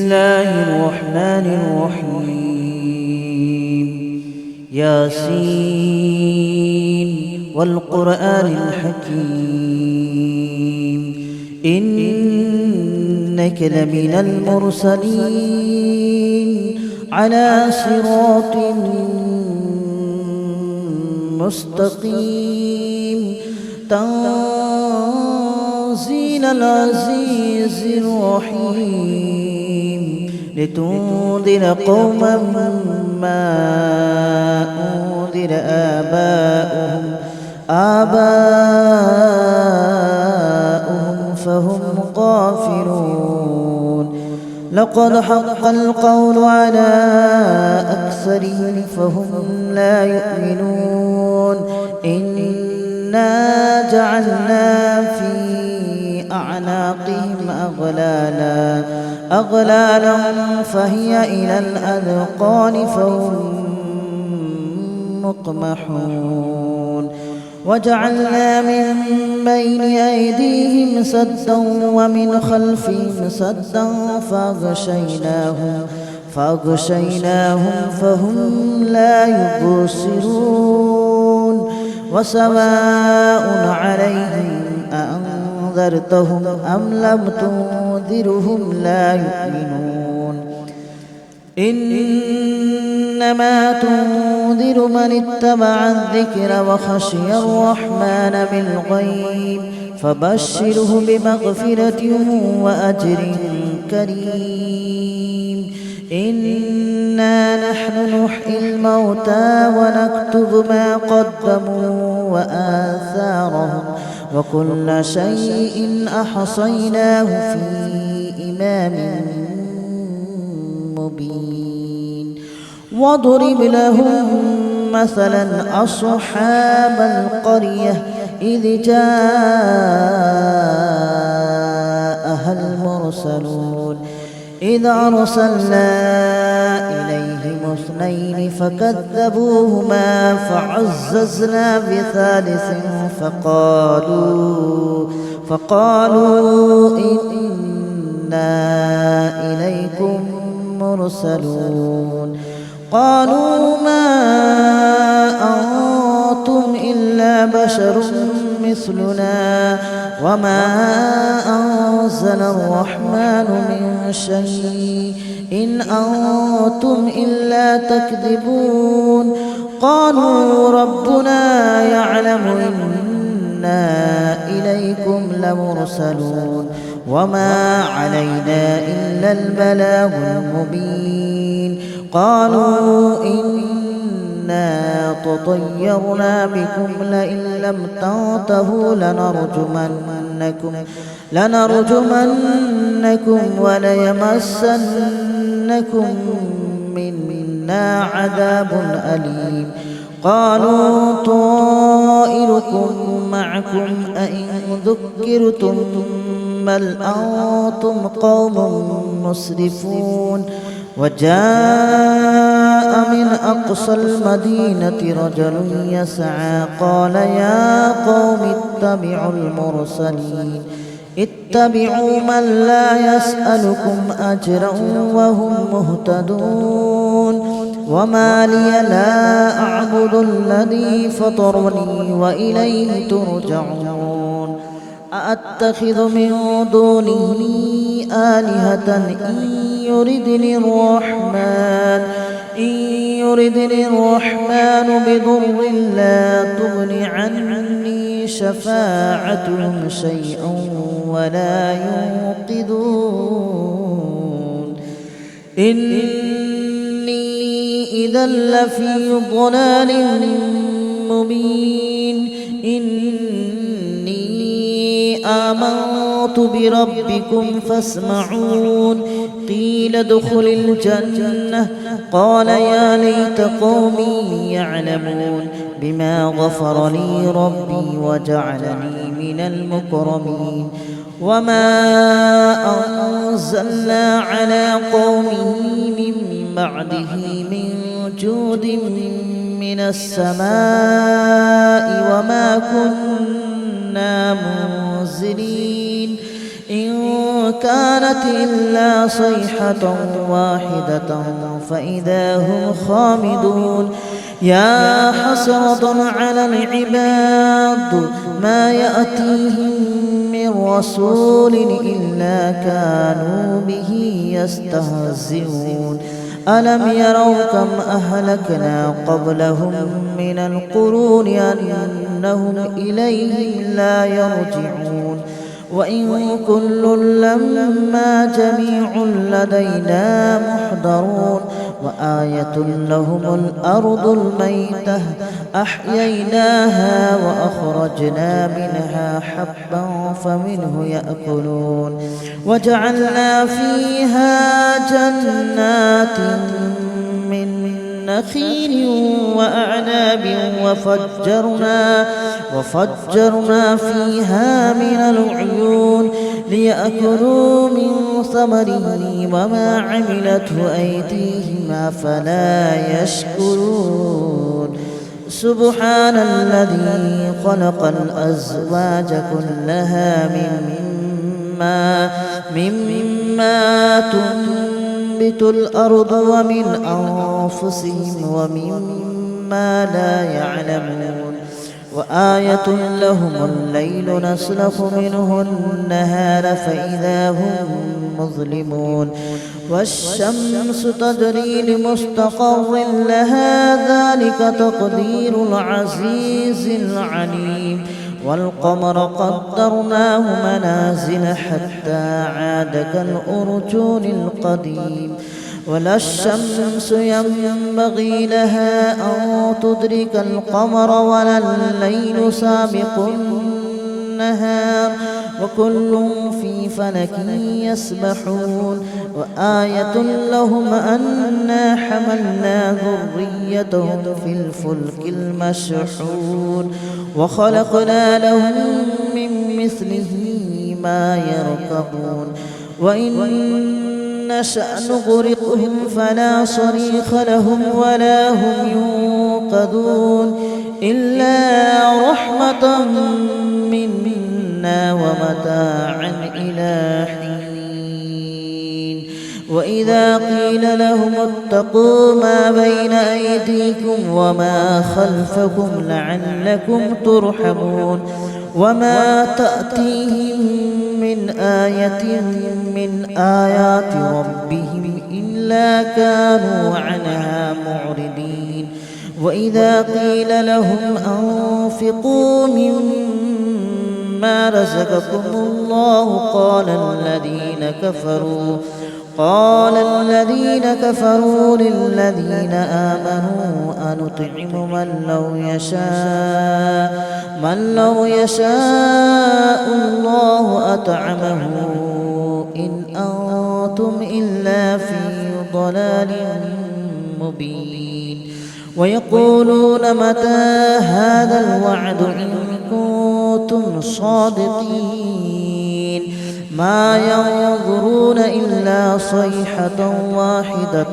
الله الرحمن الرحيم ياسين والقرآن الحكيم إنك لمن المرسلين على صراط مستقيم تنزيل العزيز الرحيم لتنذر قوما ما أنذر آباؤهم فهم غافلون لقد حق القول على أكثرهم فهم لا يؤمنون إنا جعلنا في أعناقهم أغلالا فهي إلى الأذقان فهم مقمحون وجعلنا من بين أيديهم سدا ومن خلفهم سدا فأغشيناهم فهم لا يبصرون وسواء عليهم أأنذرتهم أم لم تنذرهم لا يؤمنون إنما تنذر من اتبع الذكر وخشي الرحمن بالغيب فبشره بمغفرة وأجر كريم إنا نحن نحيي الموتى ونكتب ما قدموا وآثارهم وكل شيء أحصيناه في إمام مبين واضرب لهم مثلا أصحاب القرية إذ جاءها المرسلون إذ أرسلنا إليهم اثنين فكذبوهما فعززنا بثالث فقالوا إنا إليكم مرسلون قالوا ما أنتم إلا بشر مثلنا وما أنزل الرحمن من شيء إن أنتم إلا تكذبون قالوا ربنا يعلم إنا إليكم لمرسلون وما علينا إلا البلاغ المبين قالوا إنا تطيرنا بكم لئن لم تنتهوا لنرجمنكم وليمسنكم منا عذاب أليم قالوا طائركم معكم أئن ذكرتم بل أنتم قوم مسرفون وجاء من أقصى المدينة رجل يسعى قال يا قوم اتبعوا من لا يسألكم أجرا وهم مهتدون وما لي لا أعبد الذي فطرني وإليه ترجعون أأتخذ من دونه آلهة إن يردني الرحمن بضر لا تغن عني شفاعتهم شيئا ولا ينقذون إني إذا لفي ضلال مبين إني آمنت بربكم فاسمعون قيل ادخل الجنة قال يا ليت قومي يعلمون بما غفر لي ربي وجعلني من المكرمين وما أنزلنا على قومه من بعده من جود من السماء وما كنا منزلين إن كانت إلا صيحة واحدة فإذا هم خامدون يا حسرة على العباد ما يأتيهم من رسول إلا كانوا به يستهزئون ألم يروا كم أهلكنا قبلهم من القرون أنهم إليهم لا يرجعون وإن كل لما جميع لدينا محضرون وآية لهم الأرض الميتة أحييناها وأخرجنا منها حبا فمنه يأكلون وجعلنا فيها جنات من نخيل وأعناب وفجرنا فيها من العيون ليأكلوا من ثمره وما عملته أيديهم أفلا يشكرون سبحان الذي خلق الأزواج كلها مما تنبت الأرض ومن أنفسهم ومما لا يعلمون وآية لهم الليل نسلخ منه النهار فإذا هم مظلمون والشمس تجري لمستقر لها ذلك تقدير العزيز العليم والقمر قدرناه منازل حتى عاد كالأرجون القديم ولا الشمس ينبغي لها أن تدرك القمر ولا الليل سابق النهار وكل في فلك يسبحون وآية لهم أنا حملنا ذريتهم في الفلك المشحون وخلقنا لهم من مثله ما يركبون وإن نشأ نغرقهم فلا صريخ لهم ولا هم ينقذون إلا رحمة منا ومتاعا إلى حين وإذا قيل لهم اتقوا ما بين أيديكم وما خلفكم لعلكم ترحمون وما تأتيهم من آية من آيات ربهم إلا كانوا عنها معرضين وإذا قيل لهم أنفقوا مما رزقكم الله قال الذين كفروا للذين آمنوا أنطعم من لو يشاء الله أطعمه إن أنتم إلا في ضلال مبين ويقولون متى هذا الوعد إن كنتم صادقين ما ينظرون إلا صيحة واحدة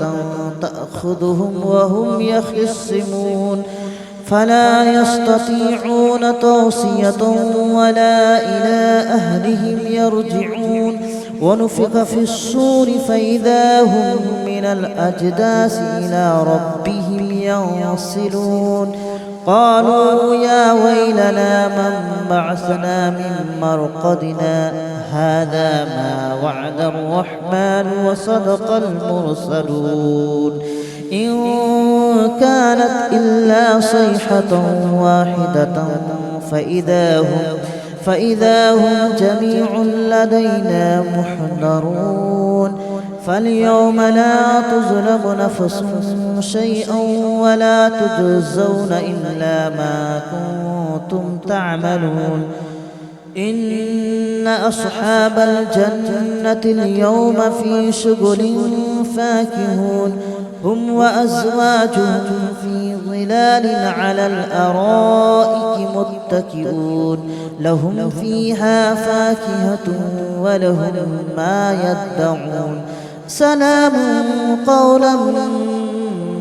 تأخذهم وهم يخصمون فلا يستطيعون توصية ولا إلى أهلهم يرجعون ونفخ في الصور فإذا هم من الأجداث إلى ربهم ينسلون قالوا يا ويلنا من بعثنا من مرقدنا هذا ما وعد الرحمن وصدق المرسلون إن كانت إلا صيحة واحدة فإذا هم جميع لدينا محضرون فاليوم لا تظلم نفس شيئا ولا تجزون إلا ما كنتم تعملون إن أصحاب الجنة اليوم في شغل فاكهون هم وأزواجهم في ظلال على الأرائك متكئون لهم فيها فاكهة ولهم ما يدعون سلام قولا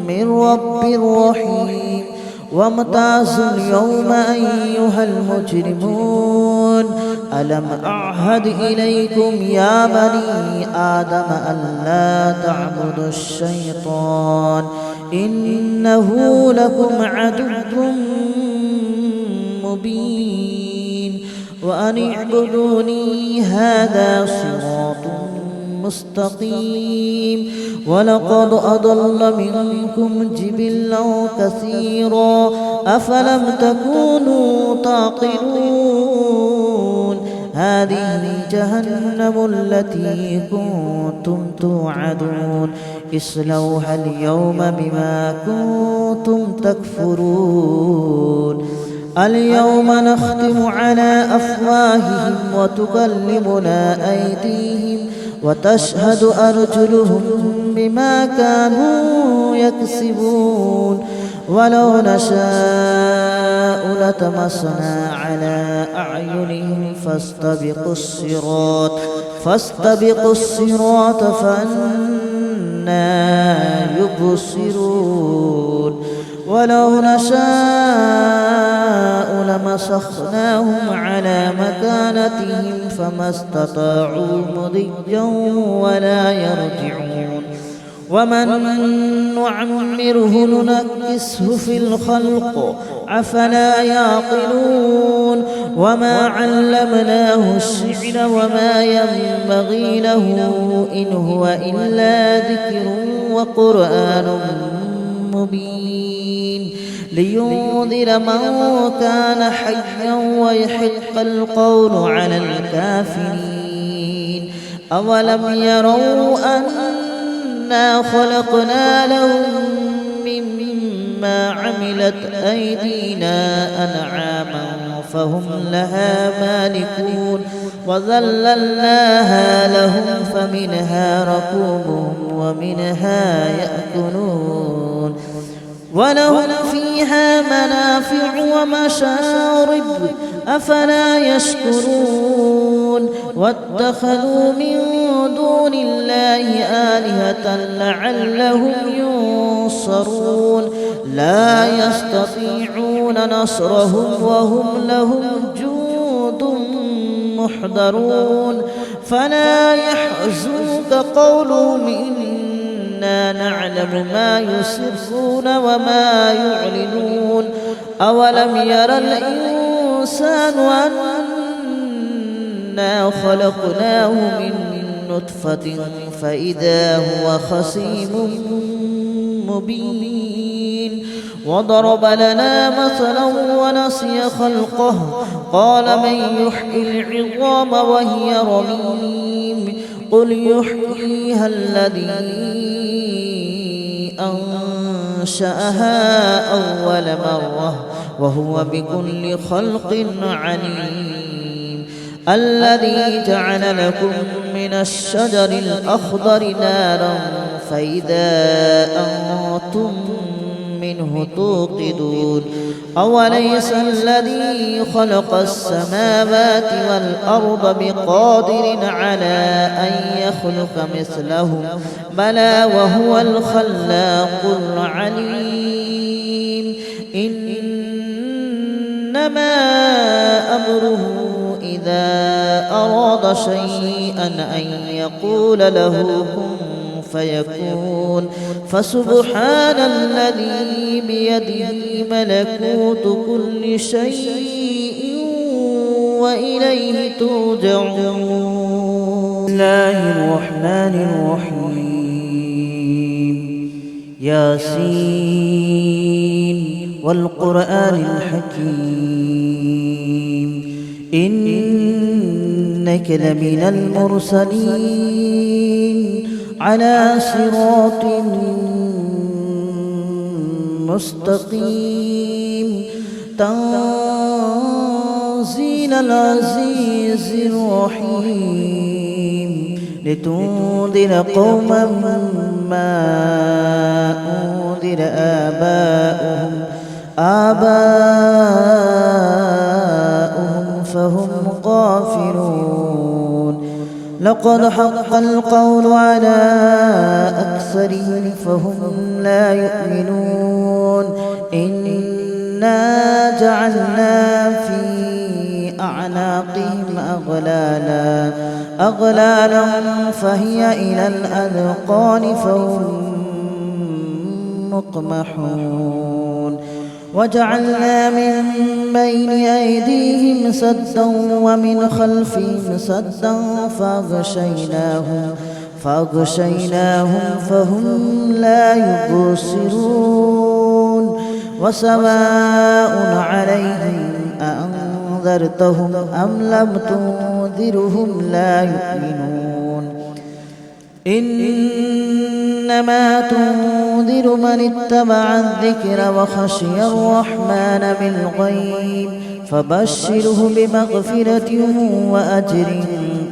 من رب رحيم وامتازوا اليوم أيها المجرمون ألم أعهد إليكم يا بني آدم ألا تعبدوا الشيطان إنه لكم عدو مبين وأن اعبدوني هذا صراط مستقيم ولقد أضل منكم جبلا كثيرا أفلم تكونوا تعقلون هذه جهنم التي كنتم توعدون اصلوها اليوم بما كنتم تكفرون اليوم نختم على أفواههم وتكلمنا أيديهم وتشهد أرجلهم بما كانوا يكسبون ولو نشاء لطمسنا على أعينهم فاستبقوا الصراط فأنى يبصرون ولو نشاء لمسخناهم على مكانتهم فما استطاعوا مضيا ولا يرجعون ومن نعمره ننكسه في الخلق أفلا يعقلون وما علمناه الشعر وما ينبغي له إن هو إلا ذكر وقرآن مبين لينذر من كان حيا ويحق القول على الكافرين أولم يروا أنا خلقنا لهم مما عملت أيدينا أنعاما فهم لها مالكون وذللناها لهم فمنها ركوبهم ومنها يأكلون ولهم فيها منافع ومشارب أفلا يشكرون واتخذوا من دون الله آلهة لعلهم ينصرون لا يستطيعون نصرهم وهم لهم جند محضرون فلا يحزنك قولهم إنا نعلم ما يسرون وما يعلنون أولم ير الإنسان أنا خلقناه من نطفة فإذا هو خصيم مبين وضرب لنا مثلا ونسي خلقه قال من يحيي العظام وهي رميم قل يحييها الذي أنشأها أول مرة وهو بكل خلق عليم الذي جعل لكم من الشجر الأخضر نارا فإذا أنتم منه توقدون أوليس الذي خلق السماوات والأرض بقادر على أن يخلق مثلهم بلى وهو الخلاق العليم إنما أمره إذا أراد شيئا أن يقول له كن فيكون فسبحان الذي بيده ملكوت كل شيء وإليه ترجعون. بسم الله الرحمن الرحيم ياسين والقرآن الحكيم إنك لمن المرسلين على صراط مستقيم تنزيل العزيز الرحيم لتنذر قوما ما أنذر آباؤهم فهم غافلون لقد حق القول على أكثرهم فهم لا يؤمنون إنا جعلنا في أعناقهم أغلالا فهي إلى الأذقان فهم مقمحون وجعلنا من بين أيديهم سدا ومن خلفهم سدا فأغشيناهم فهم لا يبصرون وسواء عليهم أأنذرتهم أم لم تنذرهم لا يؤمنون إنما تنذر من اتبع الذكر وخشي الرحمن بالغيب فبشره بمغفرة وأجر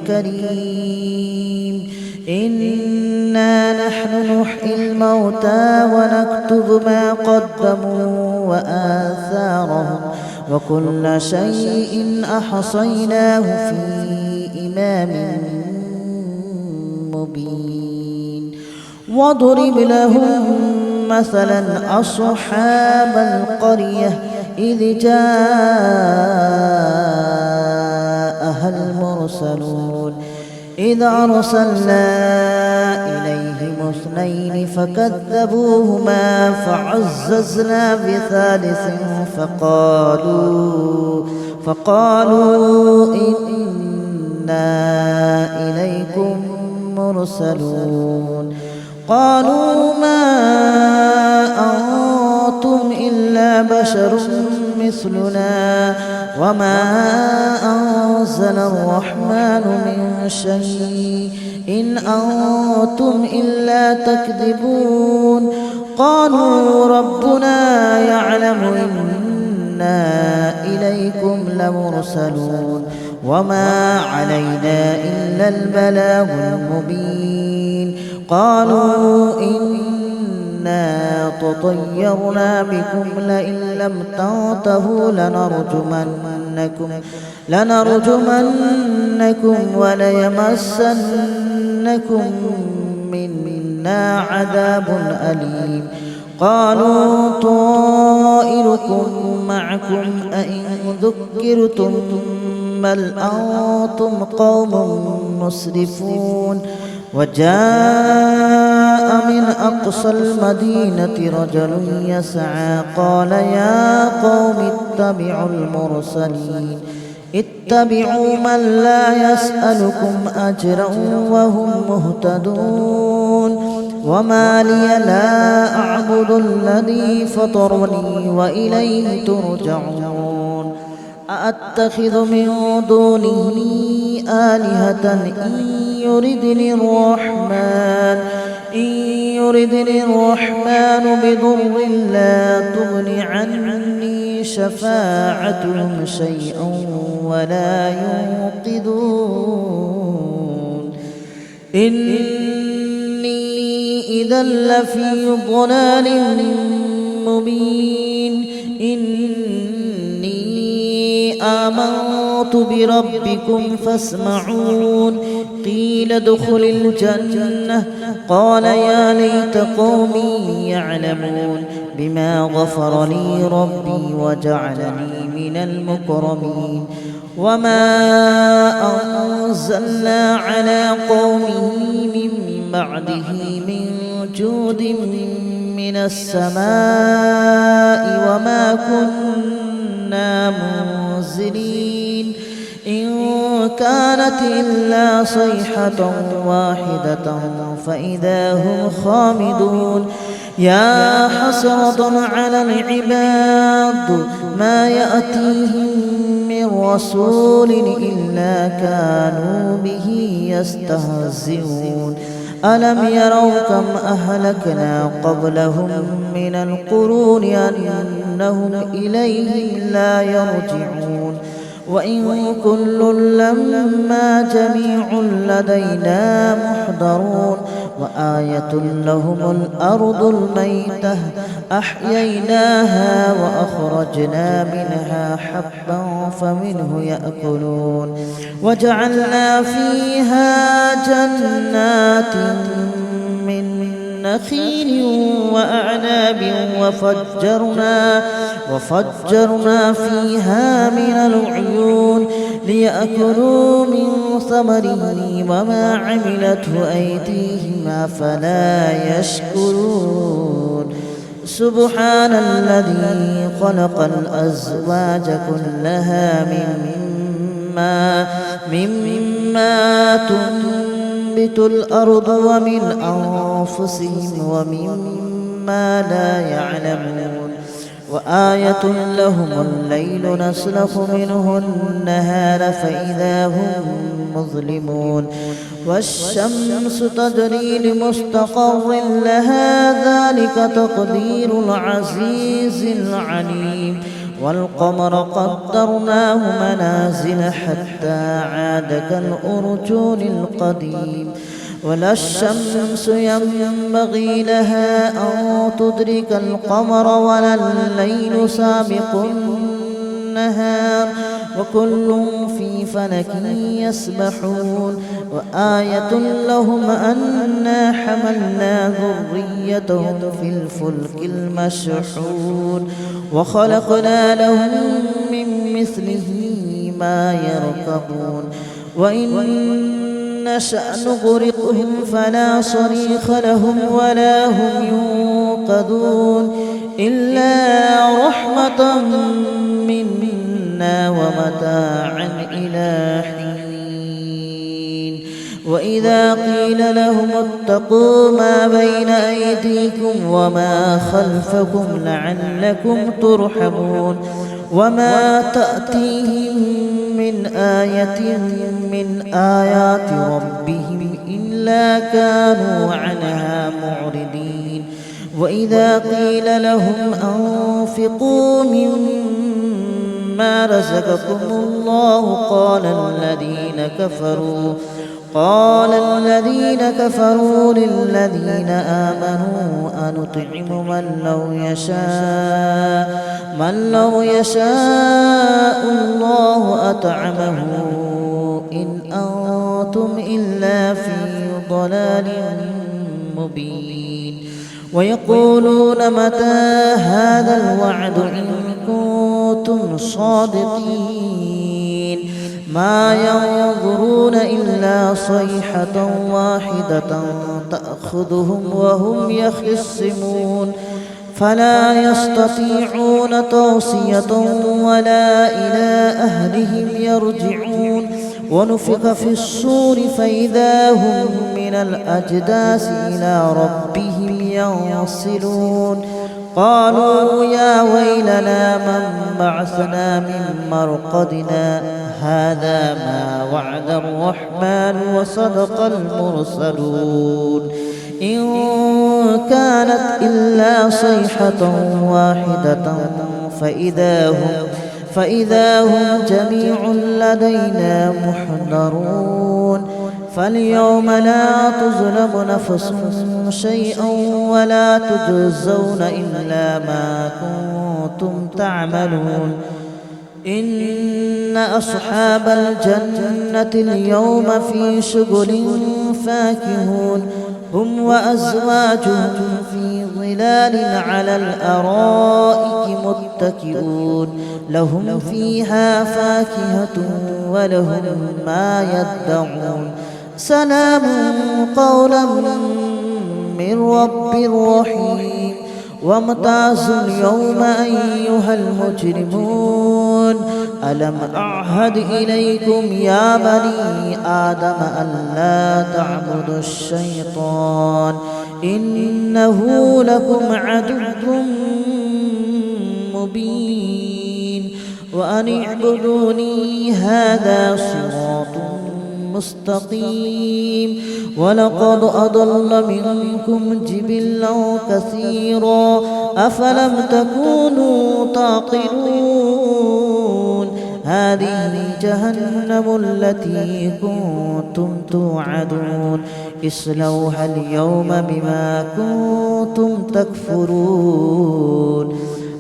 كريم إنا نحن نحيي الموتى ونكتب ما قدموا وآثارهم وكل شيء أحصيناه في إمام مبين واضرب لهم مثلا أصحاب القرية إذ جاءها المرسلون إذ أرسلنا إليهم اثنين فكذبوهما فعززنا بثالث فقالوا إنا إليكم مرسلون قالوا ما أنتم إلا بشر مثلنا وما أنزل الرحمن من شيء إن أنتم إلا تكذبون قالوا ربنا يعلم إنا إليكم لمرسلون وما علينا إلا البلاغ المبين قالوا إنا تطيرنا بكم لئن لم تنتهوا لنرجمنكم وليمسنكم منا عذاب أليم قالوا طائركم معكم أئن ذكرتم بل أنتم قوم مسرفون وجاء من أقصى المدينة رجل يسعى قال يا قوم اتبعوا من لا يسألكم أجرا وهم مهتدون وما لي لا أعبد الذي فطرني وإليه ترجعون أأتخذ من دونه آلهة إن يردني الرحمن بضر لا تغن عني شفاعتهم شيئا ولا ينقذون إني إذا لفي ضلال مبين آمنت بربكم فاسمعون قيل ادخل الجنة قال يا ليت قومي يعلمون بما غفر لي ربي وجعلني من المكرمين وما أنزلنا على قومه من بعده من جود من السماء وما كنا منزلين إن كانت إلا صيحة واحدة فإذا هم خامدون يا حسرة على العباد ما يأتيهم من رسول إلا كانوا به يستهزئون ألم يروا كم أهلكنا قبلهم من القرون أنهم إليهم لا يرجعون وإن كل لما جميع لدينا محضرون وآية لهم الأرض الميتة أحييناها وأخرجنا منها حبا فمنه يأكلون وجعلنا فيها جنات من نخيل وأعناب وفجرنا فيها من العيون ليأكلوا من ثمره وما عملته أيديهم أفلا يشكرون سبحان الذي خلق الأزواج كلها مما تنبت الأرض ومن أنفسهم ومما لا يعلمون وآية لهم الليل نسلخ منه النهار فإذا هم مظلمون والشمس تجري لمستقر لها ذلك تقدير العزيز العليم والقمر قدرناه منازل حتى عاد كالأرجون القديم ولا الشمس ينبغي لها أن تدرك القمر ولا الليل سابق النهار وكل في فلك يسبحون وآية لهم أنا حملنا ذريتهم في الفلك المشحون وخلقنا لهم من مثله ما يركبون وإن نشأ نغرقهم فلا صريخ لهم ولا هم ينقذون إلا رحمة منا ومتاعا إلى حين وإذا قيل لهم اتقوا ما بين أيديكم وما خلفكم لعلكم ترحمون وما تأتيهم من آية من آيات ربهم إلا كانوا عنها معرضين وإذا قيل لهم أنفقوا مما رزقكم الله قال الذين كفروا للذين آمنوا أنطعم من لو يشاء الله أطعمه إن أنتم إلا في ضلال مبين ويقولون متى هذا الوعد إن كنتم صادقين ما ينظرون إلا صيحة واحدة تأخذهم وهم يخصمون فلا يستطيعون توصية ولا إلى أهلهم يرجعون ونفخ في الصور فإذا هم من الأجداث إلى ربهم ينصلون قالوا يا ويلنا من بعثنا من مرقدنا هذا ما وعد الرحمن وصدق المرسلون إن كانت إلا صيحة واحدة فإذا هم جميع لدينا محضرون فاليوم لا تظلم نفس شيئا ولا تجزون إلا ما كنتم تعملون إن أصحاب الجنة اليوم في شغل فاكهون هم وأزواجهم في ظلال على الأرائك متكئون لهم فيها فاكهة ولهم ما يدعون سلام قولا من رب رحيم وامتازوا اليوم أيها المجرمون ألم أعهد إليكم يا بني آدم ألا تعبدوا الشيطان إنه لكم عدو مبين وأن اعبدوني هذا صراط مستقيم ولقد أضل منكم جبلا كثيرا أفلم تكونوا تعقلون هذه جهنم التي كنتم توعدون اصلوها اليوم بما كنتم تكفرون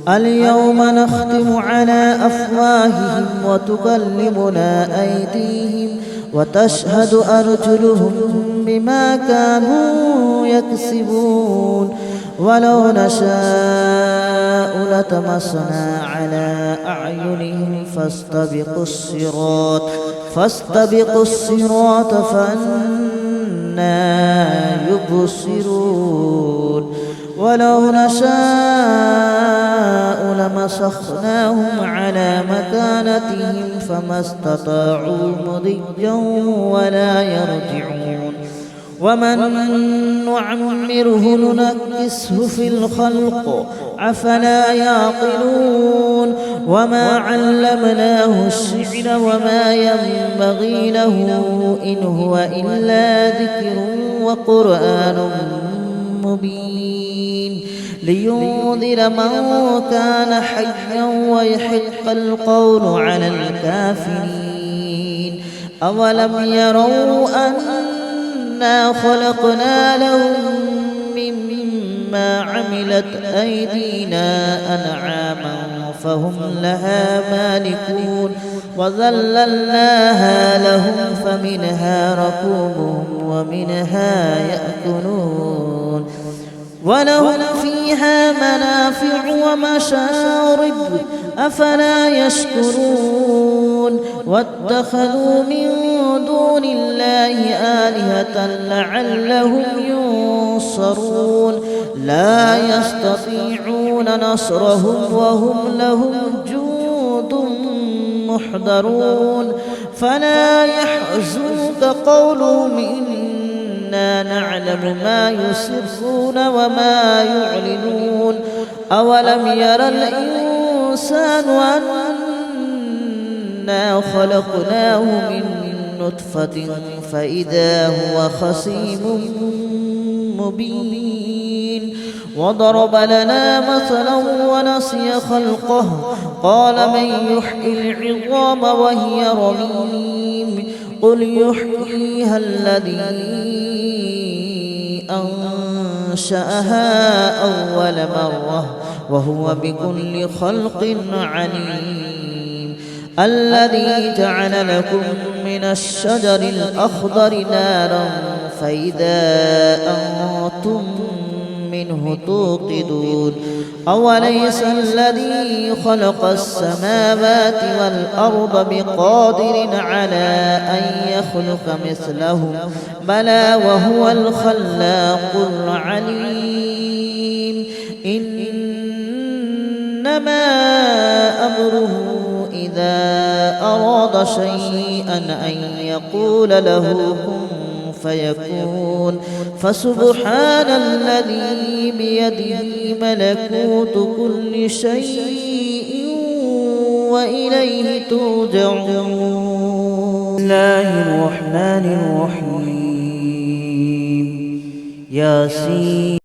اليوم نختم على أفواههم وتكلمنا أيديهم وتشهد أرجلهم بما كانوا يكسبون ولو نشاء لطمسنا على أعينهم فاستبقوا الصراط فأنى يبصرون ولو نشاء لمسخناهم على مكانتهم فما استطاعوا مضيا ولا يرجعون ومن نعمره ننكسه في الخلق أفلا يعقلون وما علمناه الشعر وما ينبغي له إن هو إلا ذكر وقرآن مبين لينذر من كان حيا ويحق القول على الكافرين أولم يروا أنا خلقنا لهم مما عملت أيدينا أنعاما فهم لها مالكون وذللناها لهم فمنها ركوبهم ومنها يأكلون ولهم فيها منافع ومشارب أفلا يشكرون واتخذوا من دون الله آلهة لعلهم ينصرون لا يستطيعون نصرهم وهم لهم جند محضرون فلا يحزنك قولهم إنا نعلم ما يسرون وما يعلنون أولم ير الإنسان أنا خلقناه من نطفة فإذا هو خصيم مبين وضرب لنا مثلا ونسي خلقه قال من يحيي العظام وهي رميم قل يحييها الذي أنشأها أول مرة وهو بكل خلق عليم الذي جعل لكم من الشجر الأخضر نارا فإذا أنتم منه توقدون أوليس الذي خلق السماوات والأرض بقادر على أن يخلق مثلهم بلى وهو الخلاق العليم إنما أمره إذا أراد شيئا أن يقول له كن فيكون فسبحان الذي بيده ملكوت كل شيء وإليه ترجعون. بسم الله الرحمن الرحيم. ياسين.